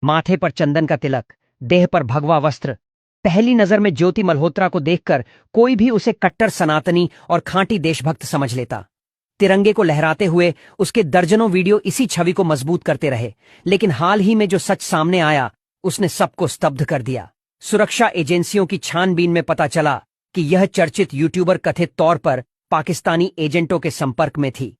माथे पर चंदन का तिलक, देह पर भगवा वस्त्र। पहली नजर में ज्योति मल्होत्रा को देखकर कोई भी उसे कट्टर सनातनी और खांटी देशभक्त समझ लेता। तिरंगे को लहराते हुए उसके दर्जनों वीडियो इसी छवि को मजबूत करते रहे, लेकिन हाल ही में जो सच सामने आया उसने सबको स्तब्ध कर दिया। सुरक्षा एजेंसियों की छानबीन में पता चला कि यह चर्चित यूट्यूबर कथित तौर पर पाकिस्तानी एजेंटों के संपर्क में थी।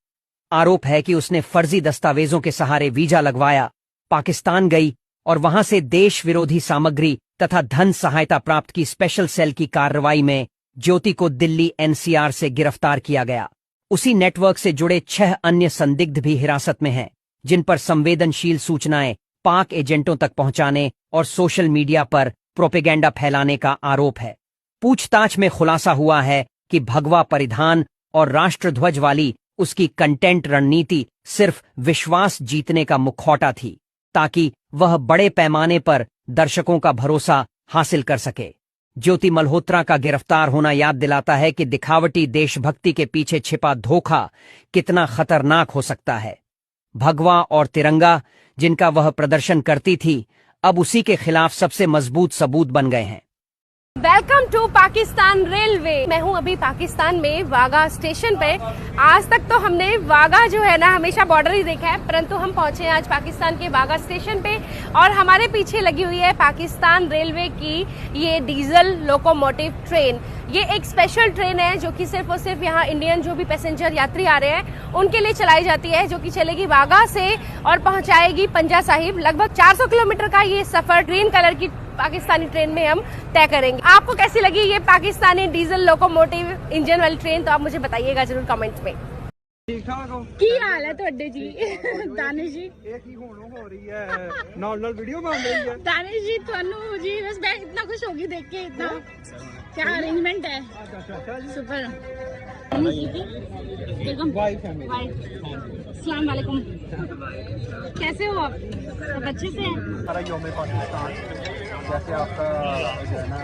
आरोप है कि उसने फर्जी दस्तावेजों के सहारे वीजा लगवाया, पाकिस्तान गई और वहां से देश विरोधी सामग्री तथा धन सहायता प्राप्त की। स्पेशल सेल की कार्रवाई में ज्योति को दिल्ली एनसीआर से गिरफ्तार किया गया। उसी नेटवर्क से जुड़े 6 अन्य संदिग्ध भी हिरासत में हैं, जिन पर संवेदनशील सूचनाएं पाक एजेंटों तक पहुंचाने और सोशल मीडिया पर प्रोपेगेंडा फैलाने का आरोप है। पूछताछ में खुलासा हुआ है कि भगवा परिधान और राष्ट्रध्वज वाली उसकी कंटेंट रणनीति सिर्फ विश्वास जीतने का मुखौटा थी, ताकि वह बड़े पैमाने पर दर्शकों का भरोसा हासिल कर सके। ज्योति मल्होत्रा का गिरफ्तार होना याद दिलाता है कि दिखावटी देशभक्ति के पीछे छिपा धोखा कितना खतरनाक हो सकता है। भगवा और तिरंगा, जिनका वह प्रदर्शन करती थी, अब उसी के खिलाफ सबसे मजबूत सबूत बन गए हैं। Welcome to Pakistan railway. मैं हूं अभी पाकिस्तान में वाघा स्टेशन पे। आज तक तो हमने वाघा जो है ना हमेशा बॉर्डर ही देखा है, परंतु हम पहुंचे आज पाकिस्तान के वाघा स्टेशन पे और हमारे पीछे लगी हुई है पाकिस्तान रेलवे की ये डीजल लोकोमोटिव ट्रेन। ये एक स्पेशल ट्रेन है जो कि सिर्फ और सिर्फ यहाँ इंडियन जो भी पैसेंजर यात्री आ रहे हैं उनके लिए चलाई जाती है, जो कि चलेगी वाघा से और पहुंचाएगी पंजा साहिब। लगभग 400 किलोमीटर का ये सफर ग्रीन कलर की पाकिस्तानी ट्रेन में हम तय करेंगे। आपको कैसी लगी ये पाकिस्तानी डीजल लोकोमोटिव इंजन वाली ट्रेन, तो आप मुझे बताइएगा जरूर कमेंट्स में। ठीक ठाक हो? की हाल है ਤੁਹਾਡੇ जी? दानिश जी ਇਹ ਕੀ ਹੋ ਰਹੀ ਹੈ? ਨਾਲ ਵੀਡੀਓ ਬਣ ਰਹੀ ਹੈ। दानिश जी ਤੁਹਾਨੂੰ जी बस मैं इतना खुश होगी देख के। इतना क्या अरेंजमेंट है? अच्छा जी। सुपर। Wife family. अस्सलाम वालेकुम। कैसे हो आप? सब अच्छे से हैं? हमारा योम पाकिस्तान जैसे आपका जो है ना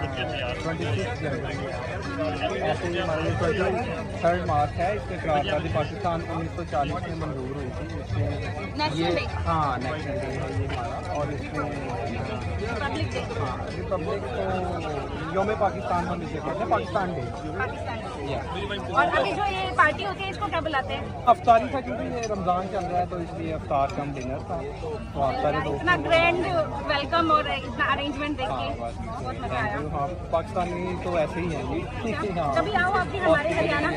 26 जनवरी ऐसे ही हमारा 23 मार्च है। इसके क्रांति पाकिस्तान 1940 में मंजूर हुई थी। इसमें ये हाँ नेशनल डे है ये हमारा। और इसमें हाँ रिपब्लिक को योम पाकिस्तान हम इसे कहते हैं, पाकिस्तान डे। और अभी जो ये पार्टी होती है इसको क्या बुलाते हैं? अफ्तारी था, क्योंकि ये रमजान चल रहा है तो इसलिए अफ्तार कम डिनर था। तो आप सारे दोस्त इतना ग्रैंड वेलकम और इतना अरेंजमेंट देख के बहुत मजा आया। हाँ पाकिस्तानी तो ऐसे ही हैं जी। हाँ कभी आओ आप भी हमारे हरियाणा।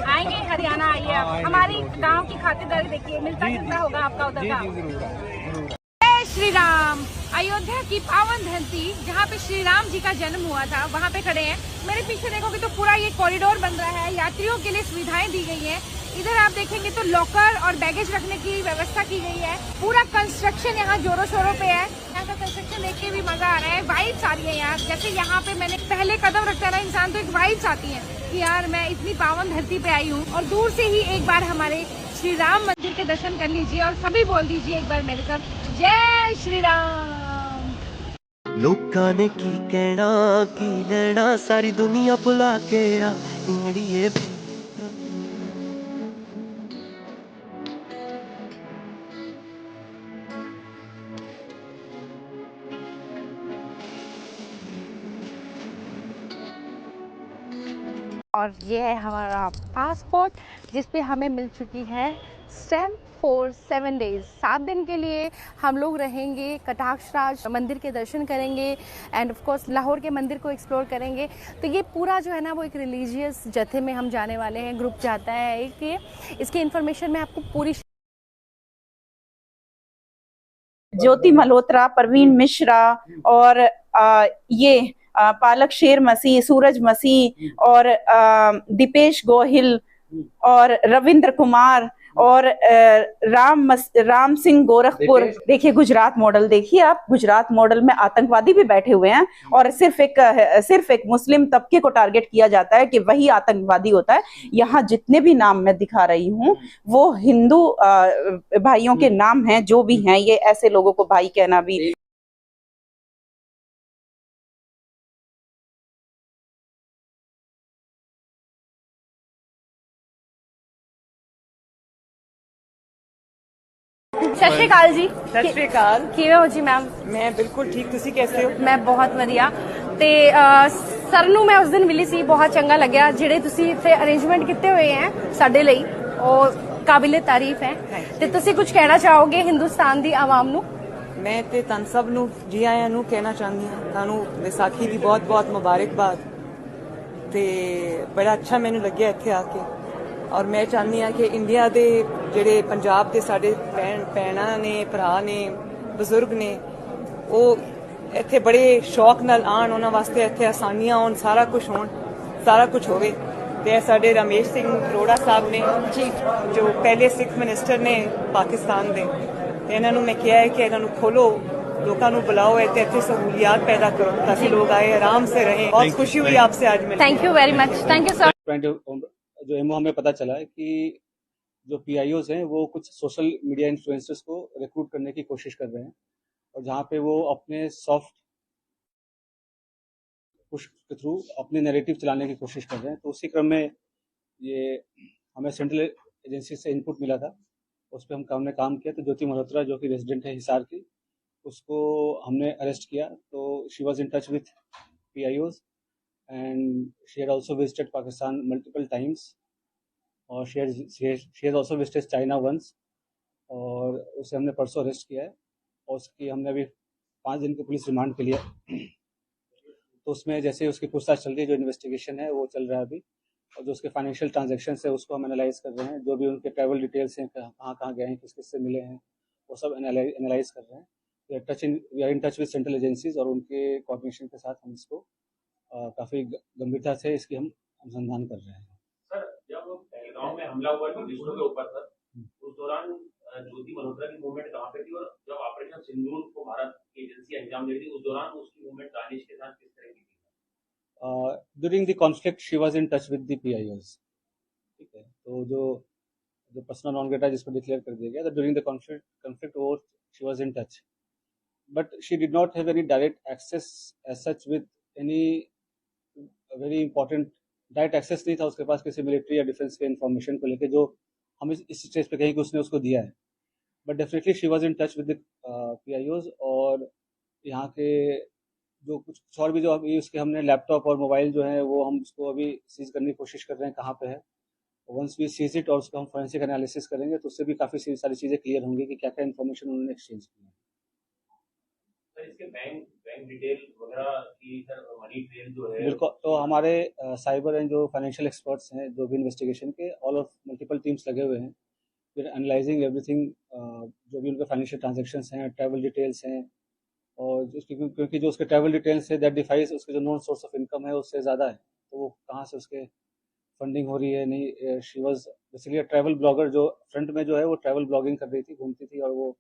आएंगे हरियाणा, आइए आप। हमारी गांव की खातिरदारी देखिए, मिलता जुलता होगा आपका उधर का। जय श्री राम। अयोध्या की पावन धरती जहाँ पे श्री राम जी का जन्म हुआ था वहाँ पे खड़े हैं। मेरे पीछे देखोगे तो पूरा ये कॉरिडोर बन रहा है, यात्रियों के लिए सुविधाएं दी गई हैं। इधर आप देखेंगे तो लॉकर और बैगेज रखने की व्यवस्था की गई है। पूरा कंस्ट्रक्शन यहाँ जोरों शोरों पे है। यहाँ का कंस्ट्रक्शन देख के भी मजा आ रहा है। वाइब्स आ रही है यहाँ। जैसे यहाँ पे मैंने पहले कदम रखता है ना इंसान, तो एक वाइब्स आती है कि यार मैं इतनी पावन धरती पे आई हूँ। और दूर से ही एक बार हमारे श्री राम मंदिर के दर्शन कर लीजिए और सभी बोल दीजिए एक बार मेरे साथ, जय श्री राम। लोकां ने की कहना की लेना, सारी दुनिया भुला के आ इंगड़िए। और ये है हमारा पासपोर्ट जिस पे हमें मिल चुकी है स्टैम्प फॉर 7 डेज। 7 दिन के लिए हम लोग रहेंगे, कटाक्ष राज मंदिर के दर्शन करेंगे एंड ऑफ कोर्स लाहौर के मंदिर को एक्सप्लोर करेंगे। तो ये पूरा जो है ना वो एक रिलीजियस जत्थे में हम जाने वाले हैं। ग्रुप जाता है एक ये, इसकी इन्फॉर्मेशन मैं आपको पूरी। ज्योति मल्होत्रा, परवीन मिश्रा और ये पालक शेर मसीह, सूरज मसीह और दीपेश गोहिल और रविंद्र कुमार और राम सिंह गोरखपुर। देखिए गुजरात मॉडल, देखिए आप गुजरात मॉडल में आतंकवादी भी बैठे हुए हैं और सिर्फ एक मुस्लिम तबके को टारगेट किया जाता है कि वही आतंकवादी होता है। यहाँ जितने भी नाम मैं दिखा रही हूँ वो हिंदू भाइयों के नाम हैं, जो भी हैं। ये ऐसे लोगों को भाई कहना भी ਸਤਿ ਸ਼੍ਰੀ ਅਕਾਲ ਜੀ। ਸਤਿ ਸ਼੍ਰੀ ਅਕਾਲ। ਕਿਵੇਂ ਹੋ ਜੀ ਮੈਮ? ਮੈਂ ਬਿਲਕੁਲ ਠੀਕ, ਤੁਸੀਂ कैसे हो? ਮੈਂ ਬਹੁਤ ਵਧੀਆ। ਤੇ ਸਰ ਨੂੰ ਮੈਂ ਉਸ ਦਿਨ ਮਿਲੀ ਸੀ, ਬਹੁਤ ਚੰਗਾ ਲੱਗਿਆ। ਜਿਹੜੇ ਤੁਸੀਂ ਇੱਥੇ ਅਰੇਂਜਮੈਂਟ ਕੀਤੇ ਹੋਏ ਹੈ ਸਾਡੇ ਲਈ, ਉਹ ਕਾਬਿਲੇ ਤਾਰੀਫ ਹੈ। ਤੇ ਤੁਸੀਂ ਕੁਝ ਕਹਿਣਾ ਚਾਹੋਗੇ ਹਿੰਦੁਸਤਾਨ ਦੀ ਆਵਾਮ ਨੂੰ? ਮੈਂ ਤੇ ਤੁਹਾਨੂੰ ਸਭ ਨੂੰ ਜੀ ਆਇਆਂ ਨੂੰ ਕਹਿਣਾ ਚਾਹੁੰਦੀ ਹਾਂ। ਤੁਹਾਨੂੰ ਵਿਸਾਖੀ ਦੀ ਬਹੁਤ ਬਹੁਤ ਮੁਬਾਰਕਬਾਦ। ਤੇ ਬੜਾ ਅੱਛਾ ਮੈਨੂੰ ਲੱਗਿਆ ਇੱਥੇ ਆ ਕੇ। ਔਰ ਮੈਂ ਚਾਹੁੰਦੀ ਹਾਂ ਕਿ ਇੰਡੀਆ ਦੇ ਜਿਹੜੇ ਪੰਜਾਬ ਦੇ ਸਾਡੇ ਭੈਣਾਂ ਨੇ, ਭਰਾ ਨੇ, ਬਜ਼ੁਰਗ ਨੇ, ਉਹ ਇੱਥੇ ਬੜੇ ਸ਼ੌਕ ਨਾਲ ਆਉਣ, ਉਹਨਾਂ ਵਾਸਤੇ ਇੱਥੇ ਆਸਾਨੀਆਂ ਹੋਣ, ਸਾਰਾ ਕੁਝ ਹੋਣ, ਸਾਰਾ ਕੁਝ ਹੋਵੇ। ਤੇ ਇਹ ਸਾਡੇ ਰਮੇਸ਼ ਸਿੰਘ ਅਰੋੜਾ ਸਾਹਿਬ ਨੇ ਜੀ, ਜੋ ਪਹਿਲੇ ਸਿੱਖ ਮਿਨਿਸਟਰ ਨੇ ਪਾਕਿਸਤਾਨ ਦੇ, ਤੇ ਇਹਨਾਂ ਨੂੰ ਮੈਂ ਕਿਹਾ ਹੈ ਕਿ ਇਹਨਾਂ ਨੂੰ ਖੋਲੋ, ਲੋਕਾਂ ਨੂੰ बुलाओ, ਇੱਥੇ सहूलियात पैदा करो ताकि लोग आए, आराम से रहें। बहुत खुशी हुई आपसे आज मिलकर। Thank you very much. Thank you sir. जो एमओ हमें पता चला है कि जो पीआईओज हैं वो कुछ सोशल मीडिया इन्फ्लुएंसर्स को रिक्रूट करने की कोशिश कर रहे हैं, और जहाँ पे वो अपने सॉफ्ट पुश के थ्रू अपने नैरेटिव चलाने की कोशिश कर रहे हैं। तो उसी क्रम में ये हमें सेंट्रल एजेंसी से इनपुट मिला था, उस पर हमने काम किया। तो ज्योति मल्होत्रा जो कि रेजिडेंट है हिसार की, उसको हमने अरेस्ट किया। तो she was in touch with पीआईओज and she had also visited Pakistan multiple times, और she has also visited China once, और उसे हमने परसों अरेस्ट किया है, और उसकी हमने अभी 5 दिन की पुलिस रिमांड के लिए। तो उसमें जैसे उसकी पूछताछ चल रही है, जो इन्वेस्टिगेशन है वो चल रहा है अभी, और जो उसके फाइनेंशियल ट्रांजेक्शन है उसको हम एनालाइज कर रहे हैं। जो भी उनके ट्रैवल डिटेल्स हैं, कहाँ कहाँ गए हैं, किस किस से मिले हैं, वो सब एनालाइज कर रहे हैं। We are in touch with central agencies, और उनके कोऑर्डिनेशन के साथ हम इसको काफी गंभीरता से इसकी हम अनुसंधान कर रहे हैं। सर, जब पहलगाम में हमला हुआ टूरिस्टों के ऊपर सर, उस दौरान ज्योति मल्होत्रा की मूवमेंट कहाँ पे थी, और जब ऑपरेशन सिंदूर को भारत की एजेंसी अंजाम दे रही थी, उस दौरान उसकी मूवमेंट दानिश के साथ किस तरह की थी? During the conflict she was in touch with the PIOs. ठीक है, तो जो पर्सनल नॉन ग्रेटा जिसको डिक्लेयर कर दिया गया था ड्यूरिंग द कॉन्फ्लिक्ट वो she was in touch, but she did not have any direct access as such with any very important. Direct access नहीं था उसके पास किसी मिलिट्री या डिफेंस के इंफॉर्मेशन को लेकर, जो हम इस स्टेज पे कहीं कि उसने उसको दिया है। But definitely she was in touch with the PIOs, और यहाँ के जो कुछ और भी जो अभी उसके हमने लैपटॉप और मोबाइल जो है वो हम उसको अभी सीज करने की कोशिश कर रहे हैं, कहाँ पे है। वंस वी सीज इट और उसका हम फोरेंसिक एनालिसिस करेंगे, तो उससे भी काफ़ी सारी चीज़ें क्लियर होंगी कि क्या क्या इन्फॉर्मेशन उन्होंने एक्सचेंज की है। सर, इसके बैंक डिटेल वगैरह की सर, मनी ट्रेल जो है, बिल्कुल। तो हमारे साइबर एंड जो फाइनेंशियल एक्सपर्ट्स हैं, जो भी इन्वेस्टिगेशन के ऑल ऑफ मल्टीपल टीम्स लगे हुए हैं, फिर एनालाइजिंग एवरीथिंग, जो भी उनके फाइनेंशियल ट्रांजेक्शंस हैं, ट्रैवल डिटेल्स हैं, और क्योंकि जो उसके ट्रैवल डिटेल्स है दैट डिफाइज उसके जो नॉन सोर्स ऑफ इनकम है उससे ज़्यादा है, तो वो कहाँ से उसके फंडिंग हो रही है। नहीं, she was basically travel blogger, जो फ्रंट में जो है वो ट्रैवल ब्लॉगिंग कर रही थी, घूमती थी। और वो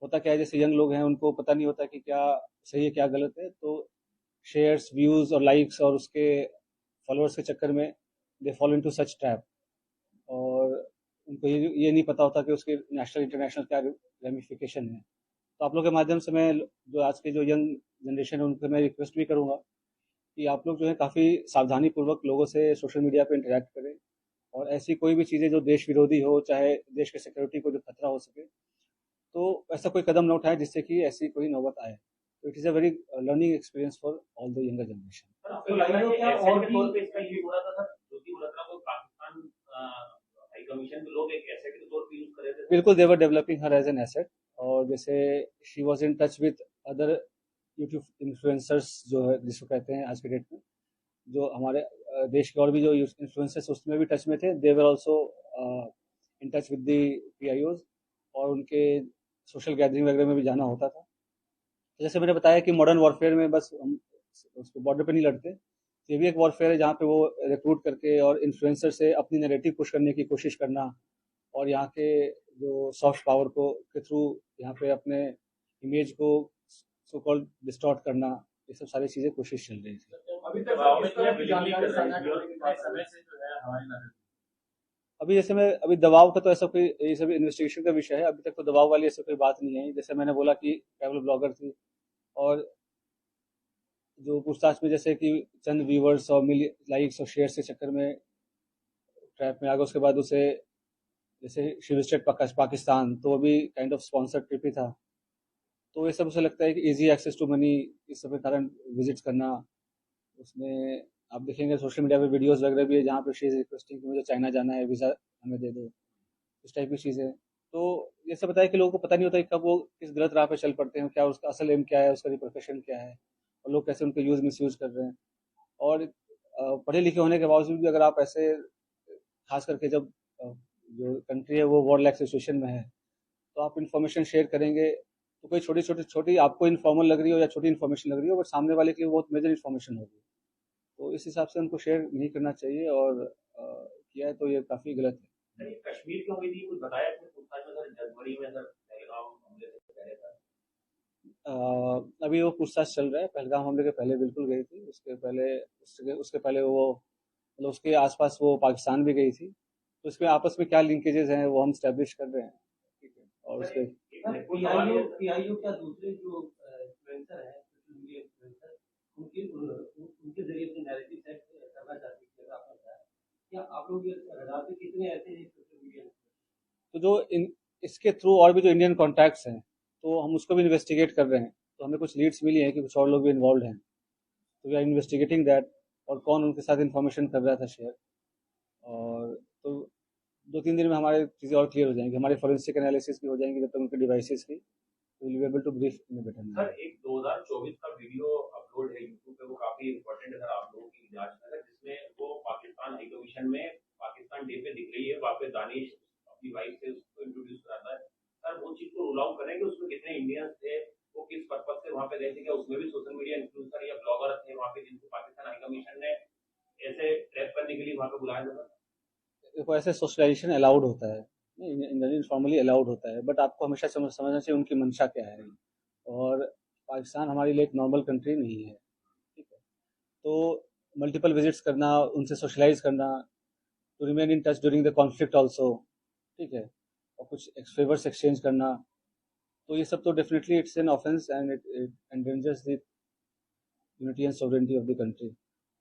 होता क्या है, जैसे यंग लोग हैं उनको पता नहीं होता कि क्या सही है क्या गलत है, तो शेयर्स, व्यूज़ और लाइक्स और उसके फॉलोअर्स के चक्कर में they follow into such trap, और उनको ये नहीं पता होता कि उसके नेशनल इंटरनेशनल क्या रेमिफिकेशन है। तो आप लोग के माध्यम से मैं जो आज के जो यंग जनरेशन है उनसे मैं रिक्वेस्ट भी करूँगा कि आप लोग जो है काफ़ी सावधानी पूर्वक लोगों से सोशल मीडिया पे इंटरेक्ट करें, और ऐसी कोई भी चीज़ें जो देश विरोधी हो, चाहे देश के सिक्योरिटी को जो खतरा हो सके, तो ऐसा कोई कदम न उठाए जिससे कि ऐसी कोई नौबत आए। तो it is a very learning experience for all the younger generation. Sir, आपको लगा कि एसेट के तौर पे इसका यूज हो रहा था सर? ज्योति मल्होत्रा को पाकिस्तान हाई कमीशन के लोग एक एसेट के तौर पे यूज कर रहे थे? बिल्कुल, they were developing her as an asset. और जैसे she was in touch with other YouTube influencers, जो है जिसको कहते हैं आज के डेट में, जो हमारे देश के और भी जो इन्फ्लुएंसर्स उसमें भी टच में थे। They were also in touch with the PIOs, और उनके सोशल गैदरिंग वगैरह में भी जाना होता था। तो जैसे मैंने बताया कि मॉडर्न वॉरफेयर में बस हम उसको बॉर्डर पे नहीं लड़ते, ये भी एक वॉरफेयर है जहाँ पे वो रिक्रूट करके और इन्फ्लुएंसर से अपनी नैरेटिव पुश करने की कोशिश करना, और यहाँ के जो सॉफ्ट पावर को के थ्रू यहाँ पे अपने इमेज को सो कॉल्ड डिस्टॉर्ट करना, ये सब सारी चीज़ें कोशिश चल रही थी। अभी तक समय से जो है हमारी नजर, अभी जैसे मैं अभी दबाव का तो ऐसा कोई, ये सब इन्वेस्टिगेशन का विषय है, अभी तक तो दबाव वाली ऐसा कोई बात नहीं है। जैसे मैंने बोला कि ट्रैवल ब्लॉगर थी, और जो पूछताछ में जैसे कि चंद व्यूवर्स और लाइक्स और शेयर के चक्कर में ट्रैप में आ गए, उसके बाद उसे जैसे शी विजिटेड पाकिस्तान, तो वो भी काइंड ऑफ स्पॉन्सर्ड ट्रिप ही था। तो ये सब उसे लगता है कि इजी एक्सेस टू मनी, इस सब के कारण विजिट करना। उसमें आप देखेंगे सोशल मीडिया पे वीडियोस वगैरह भी है जहाँ पे शी इज रिक्वेस्टिंग कि मुझे चाइना जाना है, वीज़ा हमें दे दो, इस टाइप की चीज़ें। तो ये सब बताया कि लोगों को पता नहीं होता कि कब वो किस गलत राह पे चल पड़ते हैं, क्या उसका असल एम क्या है, उसका रिप्रिकॉशन क्या है, और लोग कैसे उनको यूज़ मिस यूज़ कर रहे हैं। और पढ़े लिखे होने के बावजूद भी अगर आप ऐसे, खास करके जब जो कंट्री है वो वॉर लाइक सिचुएशन में है, तो आप इन्फॉर्मेशन शेयर करेंगे तो कोई छोटी छोटी छोटी आपको इन्फॉर्मल लग रही हो या छोटी इन्फॉर्मेशन लग रही हो, बट सामने वाले के लिए बहुत मेजर इन्फॉर्मेशन होगी। तो इस हिसाब से उनको शेयर नहीं करना चाहिए, और किया है तो ये काफ़ी गलत है। सर, ये कश्मीर क्यों हुई थी, कुछ बताया इसमें पूछताछ में? सर, जनवरी में सर पहलगाम हमले से पहले था। अभी वो पूछताछ चल रहा है। पहलगाम हमले के पहले बिल्कुल गई थी, उसके पहले उसके पहले वो मतलब उसके आसपास वो पाकिस्तान भी गई थी। तो इसमें आपस में क्या लिंकेजेस हैं वो हम स्टैब्लिश कर रहे हैं, ठीक है। और उसके पीआईओ क्या दूसरे जो इन्फ्लुएंसर हैं, सोशल मीडिया इन्फ्लुएंसर, उनके जरिए अपनी नैरेटिव सेट करना चाहते हैं, जैसा आपने बताया। क्या आप लोग ये रडार पे कितने ऐसे हैं सोशल मीडिया तो जो इसके थ्रू और भी जो इंडियन कॉन्टैक्ट्स हैं, तो हम उसको भी इन्वेस्टिगेट कर रहे हैं। तो हमें कुछ लीड्स मिली हैं कि कुछ और लोग भी इन्वॉल्व हैं, तो वी आर इन्वेस्टिगेटिंग दैट, और कौन उनके साथ इन्फॉर्मेशन कर रहा था शेयर। और तो 2-3 दिन में हमारे चीज़ें और क्लियर हो जाएंगी, हमारे फॉरेंसिक एनालिसिस भी हो जाएंगी जब तक उनके डिवाइसेस की, तो will be able to brief in better manner. Sir, एक 2024 का वीडियो अपलोड है यूट्यूब पे, वो काफी इंपॉर्टेंट है सर आप लोगों की जांच में, जिसमें वो पाकिस्तान हाई कमीशन में पाकिस्तान डे पे दिख रही है, वहाँ पे दानिश अपनी वाइफ से उसको इंट्रोड्यूस कराता है। सर, वो चीज को रूल आउट करें कि उसमें कितने इंडियंस थे, वो किस पर्पज से वहाँ पे गए थे, क्या उसमें भी सोशल मीडिया इन्फ्लुएंसर या ब्लॉगर थे वहाँ पे जिनको पाकिस्तान हाई कमीशन ने ऐसे ट्रैप करने के लिए वहाँ पे बुलाया था? देखो, ऐसे सोशलाइजेशन अलाउड होता है, नहीं फॉर्मली अलाउड होता है, बट आपको हमेशा समझना चाहिए उनकी मंशा क्या है। और पाकिस्तान हमारे लिए एक नॉर्मल कंट्री नहीं है, ठीक है। तो मल्टीपल विजिट्स करना, उनसे सोशलाइज करना, to remain in touch during the conflict also, ठीक है, और कुछ फेवर्स एक्सचेंज करना, तो ये सब तो definitely it's an offence and it endangers the unity and sovereignty of the country.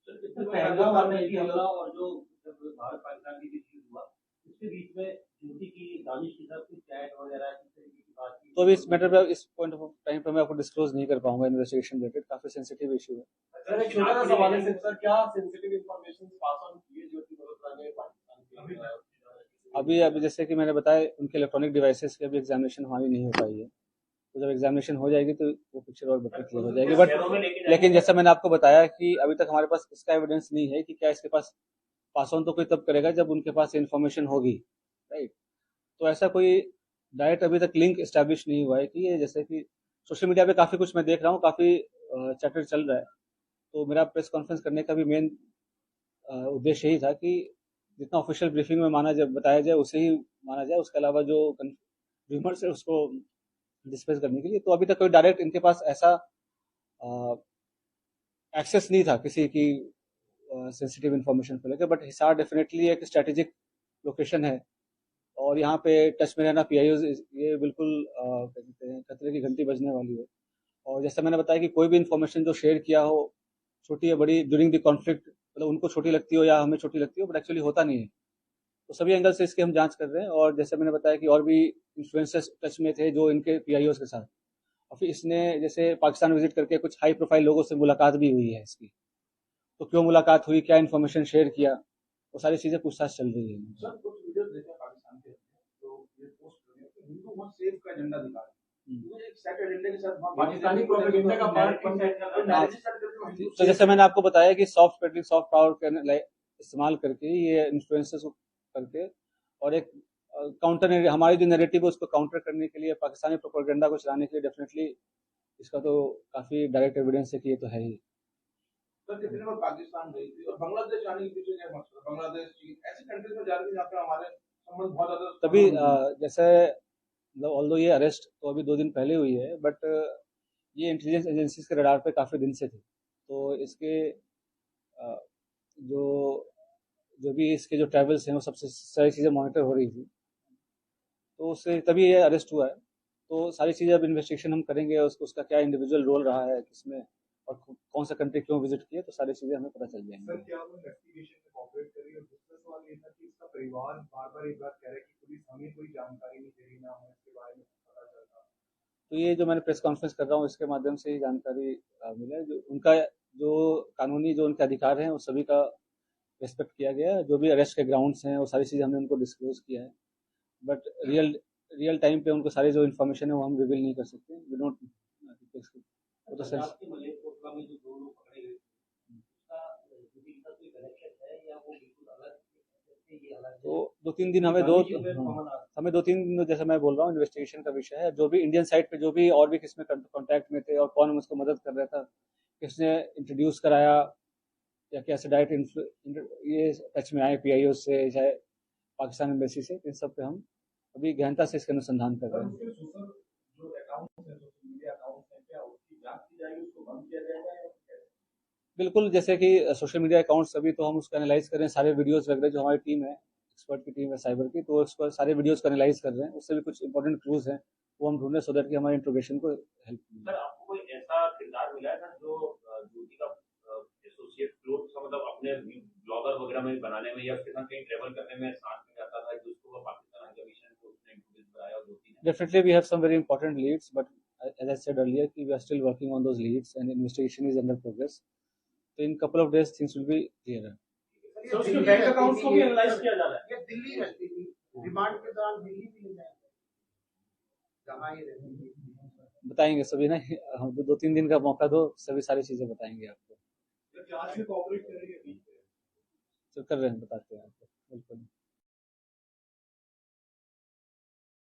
Pahalgam हमला और जो जब भारत पाकिस्तान के बीच युद्ध हुआ, उसके बीच में ज्योति की दानिश के साथ कुछ चैट वगैरह किस तरीके की बात की? तो अभी इस मैटर पे, इस पॉइंट ऑफ टाइम पे मैं आपको डिस्क्लोज नहीं कर पाऊंगा, इन्वेस्टिगेशन रिलेटेड काफी सेंसिटिव इशू है। सर, एक छोटा सा सवाल है सर, क्या सेंसिटिव इंफॉर्मेशन पास ऑन किए ज्योति मल्होत्रा ने पाकिस्तान के? अभी जैसे कि मैंने बताया, उनके इलेक्ट्रॉनिक डिवाइसेस की अभी एग्जामिनेशन हमारी नहीं हो पाई है, तो जब एग्जामिनेशन हो जाएगी तो वो पिक्चर और बेटर क्लियर हो जाएगी। बट लेकिन जैसा मैंने आपको बताया कि अभी तक हमारे पास इसका एविडेंस नहीं है कि क्या इसके पास पास ऑन तो कोई तब करेगा जब उनके पास इन्फॉर्मेशन होगी, राइट। तो ऐसा कोई डायरेक्ट अभी तक लिंक इस्टेब्लिश नहीं हुआ है कि ये, जैसे कि सोशल मीडिया पे काफ़ी कुछ मैं देख रहा हूँ, काफ़ी चैटर चल रहा है। तो मेरा प्रेस कॉन्फ्रेंस करने का भी मेन उद्देश्य यही था कि जितना ऑफिशियल ब्रीफिंग में बताया जाए उसे ही माना जाए, उसके अलावा जो र्यूमर्स है उसको डिस्पेस करने के लिए। तो अभी तक कोई डायरेक्ट इनके पास ऐसा एक्सेस नहीं था किसी की सेंसिटिव इन्फॉर्मेशन को लेकर। बट हिसार डेफिनेटली एक स्ट्रेटेजिक लोकेशन है, और यहाँ पे टच में रहना पीआईओ, ये बिल्कुल क्या कहते हैं, खतरे की घंटी बजने वाली है। और जैसा मैंने बताया कि कोई भी इन्फॉर्मेशन जो शेयर किया हो, छोटी या बड़ी, ड्यूरिंग द कॉन्फ्लिक्ट, मतलब उनको छोटी लगती हो या हमें छोटी लगती हो, बट एक्चुअली होता नहीं है। तो सभी एंगल से इसकी हम जांच कर रहे हैं। और जैसे मैंने बताया कि और भी इन्फ्लुएंसर्स टच में थे जो इनके पीआईओज के साथ, और फिर इसने जैसे पाकिस्तान विजिट करके कुछ हाई प्रोफाइल लोगों से मुलाकात भी हुई है इसकी। तो क्यों मुलाकात हुई, क्या इन्फॉर्मेशन शेयर किया, वो सारी चीज़ें पूछताछ चल रही है। सर, कुछ वीडियोस देखे पाकिस्तान के, तो ये पोस्ट कर रहे हैं कि हिंदू मत सेफ का एजेंडा दिखा रहे हैं। मुझे एक सेट एजेंडे के साथ पाकिस्तानी प्रोपेगेंडा का पार्ट तो जैसे मैंने आपको बताया कि सॉफ्ट पावर इस्तेमाल करके, ये इन्फ्लुएंसर्स को करके, और एक काउंटर हमारी जो नैरेटिव है उसको काउंटर करने के लिए, पाकिस्तानी प्रोपेगेंडा को चलाने के लिए, डेफिनेटली इसका तो काफ़ी डायरेक्ट एविडेंस है कि ये तो है ही। सर, कितने बार पाकिस्तान गई थी और बांग्लादेश जाने के पीछे क्या मकसद? बांग्लादेश, चीन, ऐसी कंट्रीज में जा रही है जहाँ पे हमारे संबंध बहुत ज्यादा। तभी जैसे मतलब ऑल्दो ये अरेस्ट तो अभी 2 दिन पहले हुई है, बट ये इंटेलिजेंस एजेंसीज के रडार पे काफ़ी दिन से थी। तो इसके जो जो भी इसके जो ट्रैवल्स हैं वो सबसे सारी चीज़ें मॉनिटर हो रही थी, तो उससे तभी ये अरेस्ट हुआ है। तो सारी चीज़ें अब इन्वेस्टिगेशन हम करेंगे, उसका क्या इंडिविजुअल रोल रहा है किसमें, और कौन सा कंट्री क्यों विजिट किए, तो सारी चीज़ें हमें पता चल जाएंगी। सर, क्या वो इन्वेस्टिगेशन में कोऑपरेट करी और दूसरा सवाल ये था कि इसका परिवार बार बार एक बात कह रहा है कि पुलिस हमें कोई जानकारी नहीं दे रही, ना हमें इसके बारे में पता चलता। तो ये जो मैंने प्रेस कॉन्फ्रेंस कर रहा हूँ इसके माध्यम से ये जानकारी मिला है। जो उनका जो कानूनी जो उनके अधिकार हैं वो सभी का रेस्पेक्ट किया गया है। जो भी अरेस्ट के ग्राउंड्स हैं वो सारी चीज़ें हमने उनको डिस्क्लोज किया है, बट रियल टाइम पे उनको सारी जो इन्फॉर्मेशन है वो हम रिवील नहीं कर सकते। वी डोंट वो तो सर आपके मलेरकोटला में जो 2 लोग पकड़े गए उसका जुबिली का कोई कनेक्शन है या वो बिल्कुल अलग है? ये अलग तो 2-3 दिन हमें 2-3 दिन, जैसे मैं बोल रहा हूँ, इन्वेस्टिगेशन का विषय है। जो भी इंडियन साइड पे जो भी और भी किसमें कांटेक्ट में थे और कौन उसको मदद कर रहा था, किसने इंट्रोड्यूस कराया या कैसे डायरेक्ट ये टच में आए पीआईओ से चाहे पाकिस्तान एम्बेसी से, इन सब पे हम अभी गहनता से इसका अनुसंधान कर रहे हैं। बिल्कुल, जैसे कि सोशल मीडिया अकाउंट्स अभी तो हम उसको एनालाइज कर रहे हैं, सारे वीडियोस वगैरह जो हमारी टीम है, एक्सपर्ट की टीम है साइबर की, तो उसको सारे वीडियोस को एनालाइज कर रहे हैं। उससे भी कुछ इंपॉर्टेंट क्लूज हैं वो हम ढूंढ रहे हैं, सो दैट कि हमारे इंट्रोगेशन को हेल्प मिले। सर आपको कोई ऐसा किरदार मिला है सर जो ज्योति का एसोसिएट क्लोज का, मतलब अपने ब्लॉगर वगैरह में बनाने में या उसके साथ कहीं ट्रेवल करने में साथ में जाता था, जिसको वो पाकिस्तान हाई कमीशन को उसने इंट्रोड्यूस कराया और ज्योति ने? Definitely we have some very important leads, but as I said earlier, we are still working on those leads and investigation is under progress. So in couple of days things will be clearer. Sir उसके bank accounts को भी analyse किया जा रहा है। ये दिल्ली रहती थी, रिमांड के दौरान दिल्ली भी ले जाए, कहाँ ये रहती थी? बताएंगे सभी ना, हम 2-3 दिन का मौका दो, सभी सारी चीजें बताएंगे आपको। जांच में कोऑपरेट कर रही है, तो कर रहे हैं, बताते हैं आपको बिल्कुल।